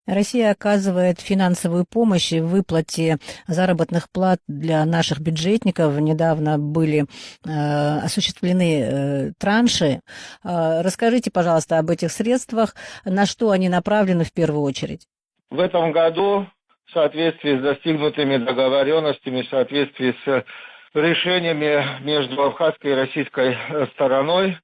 Россия оказывает финансовую помощь в выплате заработных плат для наших бюджетников. Недавно были осуществлены транши. Расскажите, пожалуйста, об этих средствах, на что они направлены в первую очередь. В этом году, в соответствии с достигнутыми договоренностями, в соответствии с решениями между абхазской и российской стороной,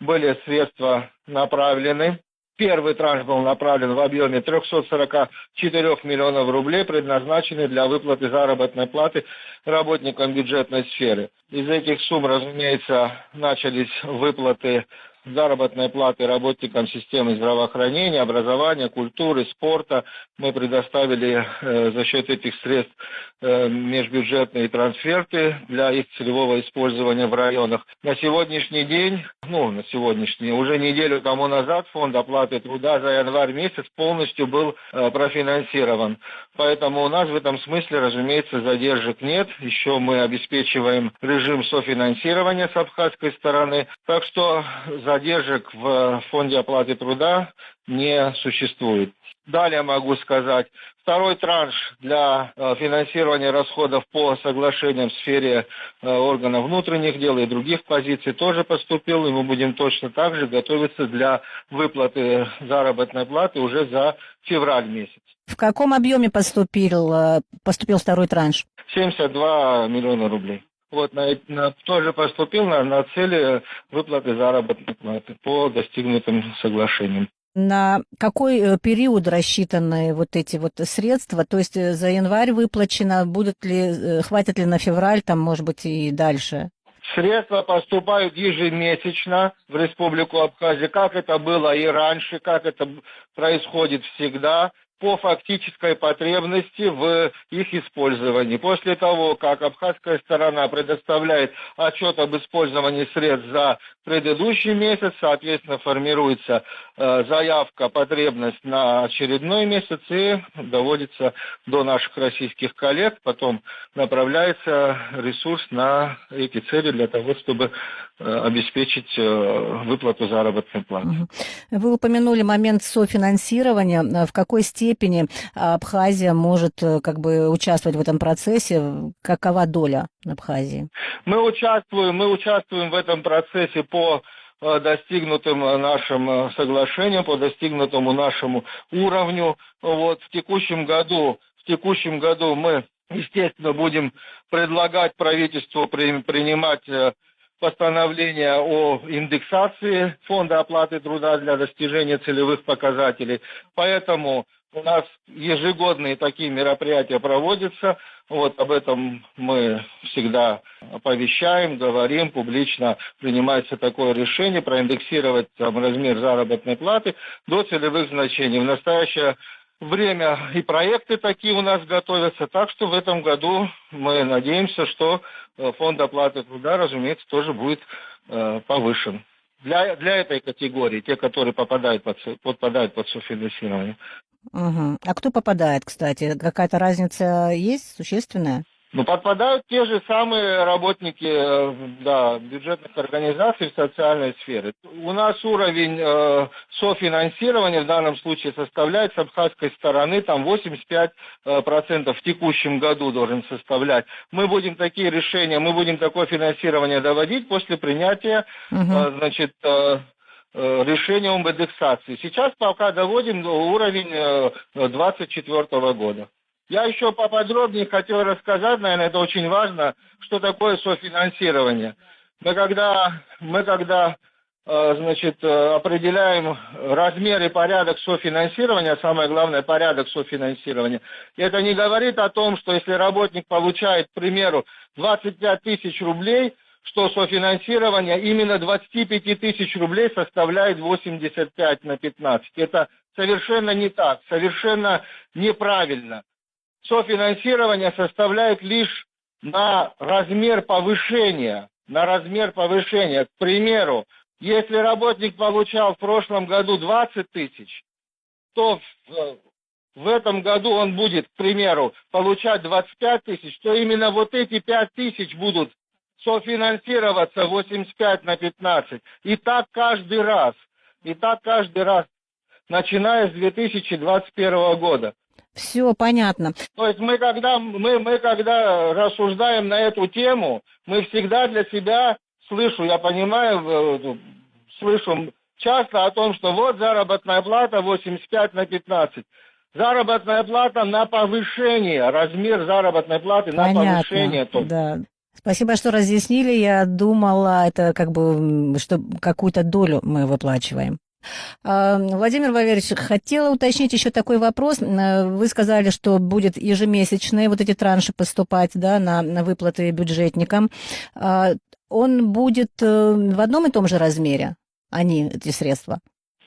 были средства направлены. Первый транш был направлен в объеме 344 миллионов рублей, предназначенный для выплаты заработной платы работникам бюджетной сферы. Из этих сумм, разумеется, начались выплаты заработной платы работникам системы здравоохранения, образования, культуры, спорта. Мы предоставили за счет этих средств межбюджетные трансферты для их целевого использования в районах. На сегодняшний день, уже неделю тому назад фонд оплаты труда за январь месяц полностью был профинансирован. Поэтому у нас в этом смысле, разумеется, задержек нет. Еще мы обеспечиваем режим софинансирования с абхазской стороны. Так что задержек в фонде оплаты труда не существует. Далее могу сказать, второй транш для финансирования расходов по соглашениям в сфере органов внутренних дел и других позиций тоже поступил, и мы будем точно так же готовиться для выплаты заработной платы уже за февраль месяц. В каком объеме поступил второй транш? 72 миллиона рублей. Тоже поступил на цели выплаты заработной платы по достигнутым соглашениям. На какой период рассчитаны вот эти средства? То есть за январь выплачено, хватит ли на февраль, может быть, и дальше? Средства поступают ежемесячно в Республику Абхазия, как это было и раньше, как это происходит всегда, по фактической потребности в их использовании. После того, как абхазская сторона предоставляет отчет об использовании средств за предыдущий месяц, соответственно, формируется заявка, потребность на очередной месяц и доводится до наших российских коллег, потом направляется ресурс на эти цели для того, чтобы обеспечить выплату заработной платы. Вы упомянули момент софинансирования. В какой степени Абхазия может участвовать в этом процессе? Какова доля Абхазии? Мы участвуем в этом процессе по достигнутым нашим соглашениям, по достигнутому нашему уровню. В текущем году мы, естественно, будем предлагать правительству принимать постановление о индексации фонда оплаты труда для достижения целевых показателей. Поэтому у нас ежегодные такие мероприятия проводятся. Об этом мы всегда оповещаем, говорим, публично принимается такое решение проиндексировать размер заработной платы до целевых значений. В настоящее время и проекты такие у нас готовятся, так что в этом году мы надеемся, что фонд оплаты труда, разумеется, тоже будет повышен. Для этой категории, те, которые подпадают под софинансирование. Угу. А кто попадает, кстати? Какая-то разница есть существенная? Подпадают те же самые работники бюджетных организаций в социальной сфере. У нас уровень софинансирования в данном случае составляет с абхазской стороны 85% в текущем году должен составлять. Мы будем такие решения, такое финансирование доводить после принятия решения об индексации. Сейчас пока доводим уровень 2024 года. Я еще поподробнее хотел рассказать, наверное, это очень важно, что такое софинансирование. Мы когда определяем размер и порядок софинансирования, самое главное, порядок софинансирования, это не говорит о том, что если работник получает, к примеру, 25 тысяч рублей, что софинансирование именно 25 тысяч рублей составляет 85/15. Это совершенно не так, совершенно неправильно. Софинансирование составляет лишь на размер повышения. К примеру, если работник получал в прошлом году 20 тысяч, то в этом году он будет, к примеру, получать 25 тысяч, то именно эти 5 тысяч будут софинансироваться 85/15. И так каждый раз. начиная с 2021 года. Все понятно. То есть мы когда рассуждаем на эту тему, мы всегда для себя, слышу часто о том, что вот заработная плата 85/15. Заработная плата на повышение, размер заработной платы на повышение. Да. Спасибо, что разъяснили. Я думала, это что какую-то долю мы выплачиваем. Владимир Валерьевич, хотела уточнить еще такой вопрос. Вы сказали, что будет ежемесячные вот эти транши поступать, да, на выплаты бюджетникам. Он будет в одном и том же размере, эти средства?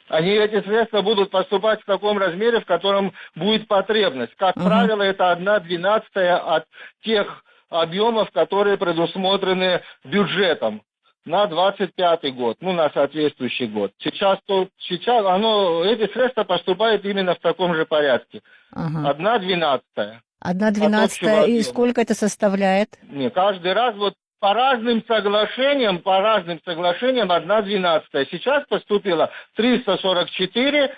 Эти средства будут поступать в таком размере, в котором будет потребность. Как правило, это 1/12 от тех объемов, которые предусмотрены бюджетом на 25 год, на соответствующий год. Сейчас эти средства поступают именно в таком же порядке. 1/12. 1/12, и сколько это составляет? Каждый раз по разным соглашениям 1/12. Сейчас поступило 344,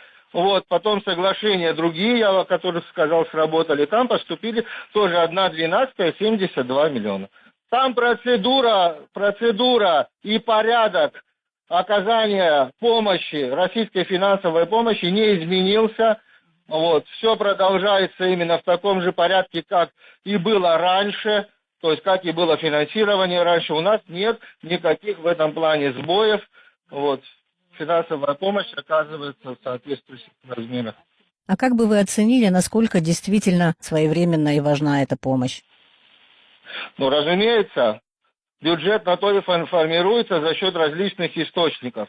потом соглашения другие, я о которых сказал, сработали, там поступили тоже 1/12, 72 миллиона. Там процедура и порядок оказания помощи, российской финансовой помощи не изменился. Все продолжается именно в таком же порядке, как и было раньше. То есть, как и было финансирование раньше, у нас нет никаких в этом плане сбоев. Финансовая помощь оказывается в соответствующих размерах. А как бы вы оценили, насколько действительно своевременна и важна эта помощь? Разумеется, бюджет на то и формируется за счет различных источников.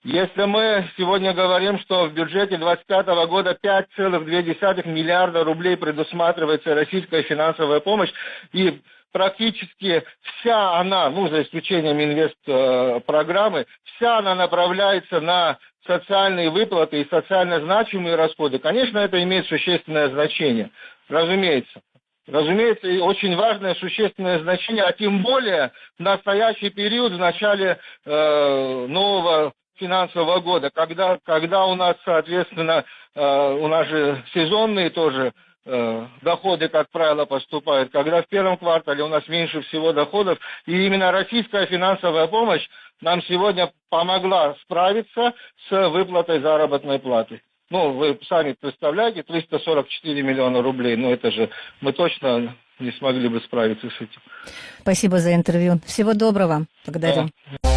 Если мы сегодня говорим, что в бюджете 2025 года 5,2 миллиарда рублей предусматривается российская финансовая помощь, и практически вся она, за исключением инвестпрограммы, вся она направляется на социальные выплаты и социально значимые расходы, конечно, это имеет существенное значение, разумеется. Разумеется, и очень важное существенное значение, а тем более в настоящий период, в начале нового финансового года, когда у нас, соответственно, у нас же сезонные тоже доходы, как правило, поступают, когда в первом квартале у нас меньше всего доходов, и именно российская финансовая помощь нам сегодня помогла справиться с выплатой заработной платы. Вы сами представляете, 344 миллиона рублей, это же мы точно не смогли бы справиться с этим. Спасибо за интервью. Всего доброго. Благодарю. Да.